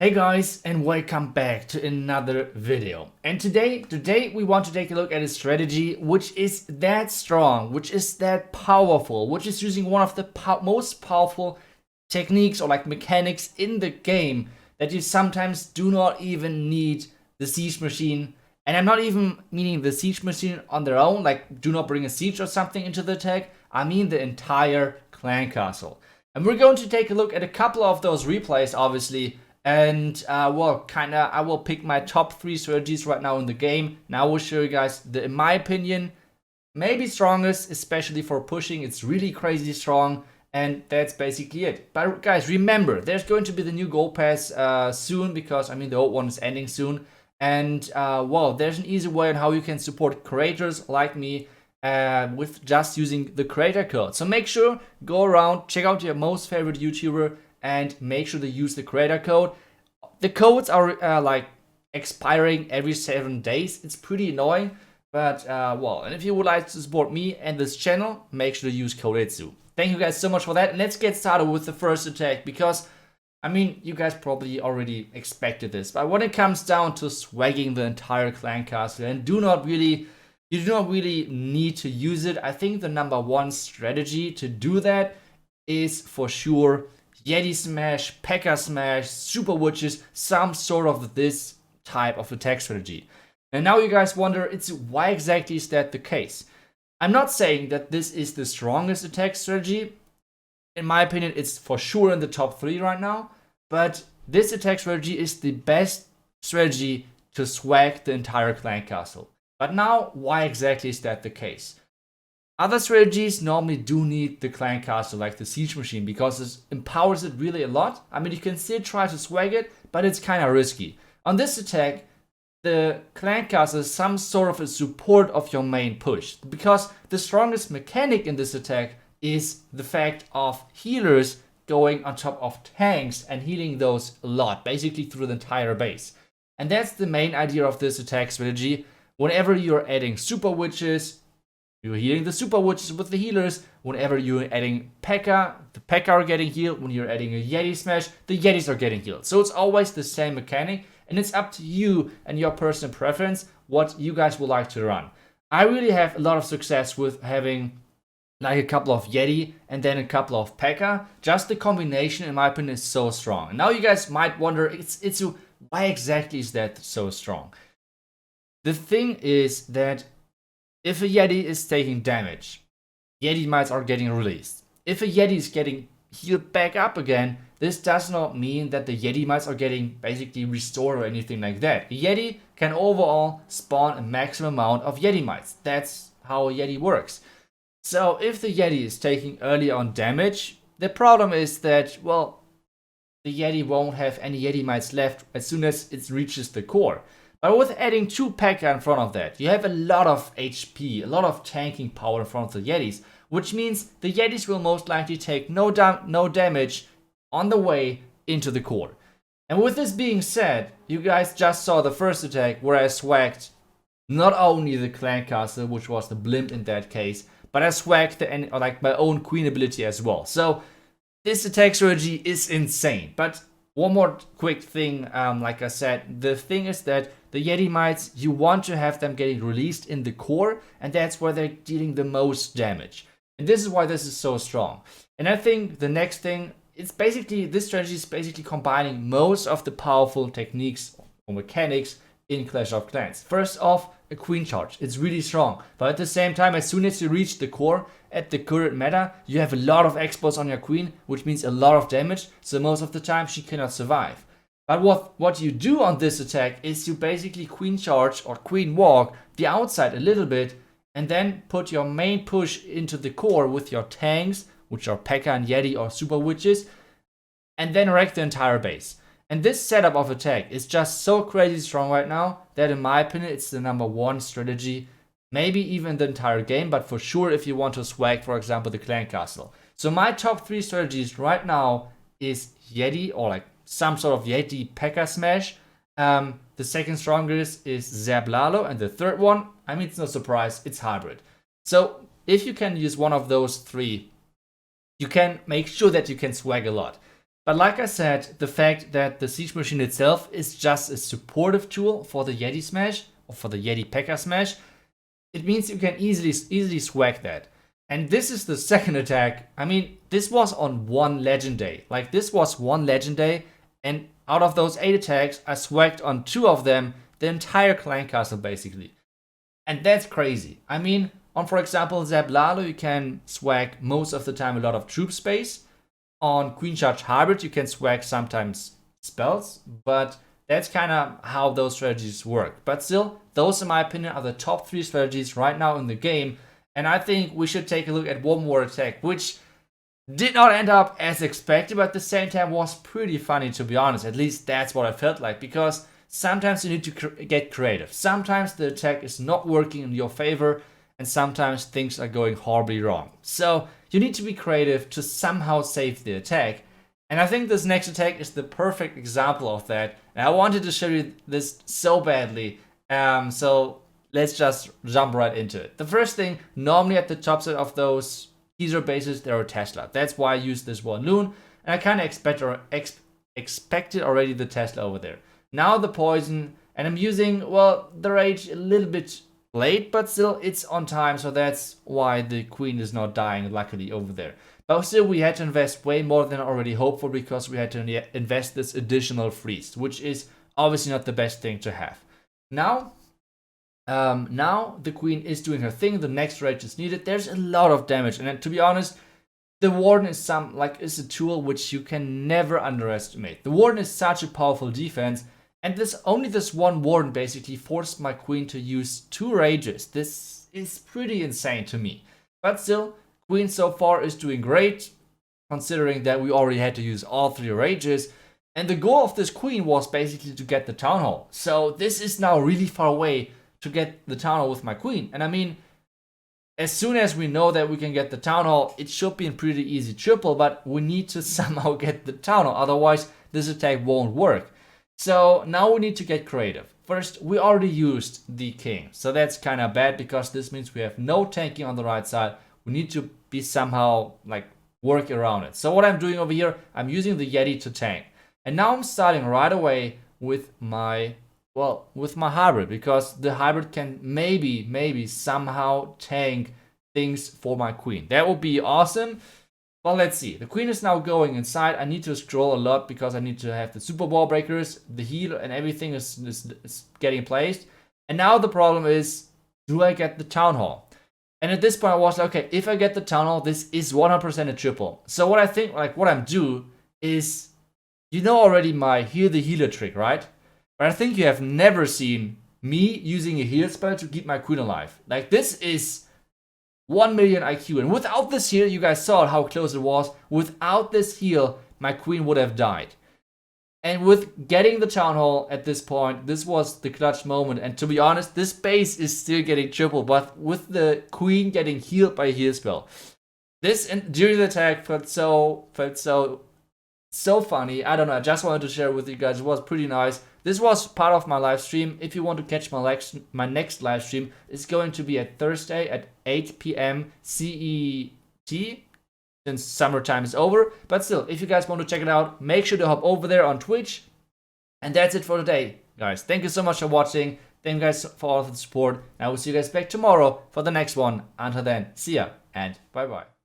Hey guys, and welcome back to another video. And today we want to take a look at a strategy which is that strong, which is that powerful, which is using one of the most powerful techniques or mechanics in the game that you sometimes do not even need the siege machine. And I'm not even meaning the siege machine on their own, like do not bring a siege or something into the attack. I mean the entire clan castle. And we're going to take a look at a couple of those replays, obviously. And I will pick my top 3 strategies right now in the game. Now I will show you guys the, in my opinion, maybe strongest, especially for pushing. It's really crazy strong, and that's basically it. But guys, remember, there's going to be the new gold pass soon, because I mean the old one is ending soon. And well, there's an easy way on how you can support creators like me with just using the creator code. So make sure, go around, check out your most favorite YouTuber, and make sure to use the creator code. The codes are like expiring every 7 days. It's pretty annoying, but well, and if you would like to support me and this channel, make sure to use code ETSU. Thank you guys so much for that. And let's get started with the first attack, because I mean, you guys probably already expected this, but when it comes down to swagging the entire clan castle, and you do not really need to use it. I think the number 1 strategy to do that is for sure Yeti Smash, Pekka Smash, Super Witches, some sort of this type of attack strategy. And now you guys wonder, why exactly is that the case? I'm not saying that this is the strongest attack strategy. In my opinion, it's for sure in the top 3 right now. But this attack strategy is the best strategy to swag the entire clan castle. But now, why exactly is that the case? Other strategies normally do need the clan castle, like the siege machine, because it empowers it really a lot. I mean, you can still try to swag it, but it's kind of risky. On this attack, the clan castle is some sort of a support of your main push, because the strongest mechanic in this attack is the fact of healers going on top of tanks and healing those a lot, basically through the entire base. And that's the main idea of this attack strategy. Whenever you're adding super witches, you're healing the super witches with the healers. Whenever you're adding Pekka, the Pekka are getting healed. When you're adding a Yeti Smash, the Yetis are getting healed. So it's always the same mechanic, and it's up to you and your personal preference what you guys would like to run. I really have a lot of success with having like a couple of Yeti and then a couple of Pekka. Just the combination, in my opinion, is so strong. And now you guys might wonder, why exactly is that so strong? The thing is that if a Yeti is taking damage, Yeti mites are getting released. If a Yeti is getting healed back up again, this does not mean that the Yeti mites are getting basically restored or anything like that. A Yeti can overall spawn a maximum amount of Yeti mites. That's how a Yeti works. So if the Yeti is taking early on damage, the problem is that, well, the Yeti won't have any Yeti mites left as soon as it reaches the core. But with adding 2 Pekka in front of that, you have a lot of HP, a lot of tanking power in front of the Yetis, which means the Yetis will most likely take no damage on the way into the core. And with this being said, you guys just saw the first attack where I swagged not only the clan castle, which was the blimp in that case, but I swagged my own queen ability as well. So this attack strategy is insane. But one more quick thing, like I said, the thing is that the Yeti mites, you want to have them getting released in the core, and that's where they're dealing the most damage. And this is why this is so strong. And I think the next thing, this strategy is basically combining most of the powerful techniques or mechanics in Clash of Clans. First off, a queen charge. It's really strong. But at the same time, as soon as you reach the core, at the current meta, you have a lot of expos on your queen, which means a lot of damage. So most of the time, she cannot survive. But what you do on this attack is you basically queen charge or queen walk the outside a little bit, and then put your main push into the core with your tanks, which are Pekka and Yeti or Super Witches, and then wreck the entire base. And this setup of attack is just so crazy strong right now that in my opinion it's the number 1 strategy, maybe even the entire game, but for sure if you want to swag, for example, the clan castle. So my top 3 strategies right now is Yeti, or like some sort of Yeti Pekka Smash. The second strongest is Zeb Lalo, and the third one, I mean, it's no surprise, it's Hybrid. So if you can use one of those 3, you can make sure that you can swag a lot. But like I said, the fact that the Siege Machine itself is just a supportive tool for the Yeti smash, or for the Yeti Pekka smash, it means you can easily swag that. And this is the second attack. I mean, this was on one legend day. Like, this was one legend day, and out of those 8 attacks, I swagged on 2 of them the entire clan castle, basically. And that's crazy. I mean, on, for example, Zeb Lalo, you can swag most of the time a lot of troop space. On Queen Charge Hybrid, you can swag sometimes spells, but that's kind of how those strategies work. But still, those in my opinion are the top 3 strategies right now in the game, and I think we should take a look at one more attack, which did not end up as expected, but at the same time was pretty funny, to be honest. At least that's what I felt like, because sometimes you need to get creative. Sometimes the attack is not working in your favor, and sometimes things are going horribly wrong. So you need to be creative to somehow save the attack. And I think this next attack is the perfect example of that. And I wanted to show you this so badly. So let's just jump right into it. The first thing, normally at the top side of those teaser bases, there are Tesla. That's why I used this one loon. And I kind of expected already the Tesla over there. Now the poison, and I'm using, well, the rage a little bit late, but still it's on time, so that's why the queen is not dying, luckily, over there. But still, we had to invest way more than I already hoped for, because we had to invest this additional freeze, which is obviously not the best thing to have. Now the queen is doing her thing, the next rage is needed. There's a lot of damage, and to be honest, the Warden is is a tool which you can never underestimate. The Warden is such a powerful defense, and only this one Warden basically forced my queen to use 2 rages. This is pretty insane to me. But still, queen so far is doing great, considering that we already had to use all 3 rages. And the goal of this queen was basically to get the Town Hall. So this is now really far away to get the Town Hall with my queen. And I mean, as soon as we know that we can get the Town Hall, it should be a pretty easy triple, but we need to somehow get the Town Hall, otherwise this attack won't work. So now we need to get creative. First, we already used the king, so that's kind of bad, because this means we have no tanking on the right side. We need to be somehow work around it. So what I'm doing over here, I'm using the Yeti to tank. And now I'm starting right away with my hybrid, because the hybrid can maybe somehow tank things for my queen. That would be awesome. Well, let's see. The queen is now going inside. I need to scroll a lot, because I need to have the super ball breakers, the heal, and everything is getting placed. And now the problem is, do I get the Town Hall? And at this point I was like, okay, if I get the Town Hall, this is 100% a triple. So what I think, what I'm do is, you know already my heal the healer trick, right? But I think you have never seen me using a heal spell to keep my queen alive. This is 1 million IQ, and without this heal, you guys saw how close it was. Without this heal, my queen would have died. And with getting the Town Hall at this point, this was the clutch moment. And to be honest, this base is still getting triple, but with the queen getting healed by a heal spell, this during the attack felt so funny. I don't know, I just wanted to share with you guys. It was pretty nice. This was part of my live stream. If you want to catch my next live stream, it's going to be at Thursday at 8 p.m. CET, since summertime is over. But still, if you guys want to check it out, make sure to hop over there on Twitch. And that's it for today, guys. Thank you so much for watching. Thank you guys for all of the support. And I will see you guys back tomorrow for the next one. Until then, see ya and bye-bye.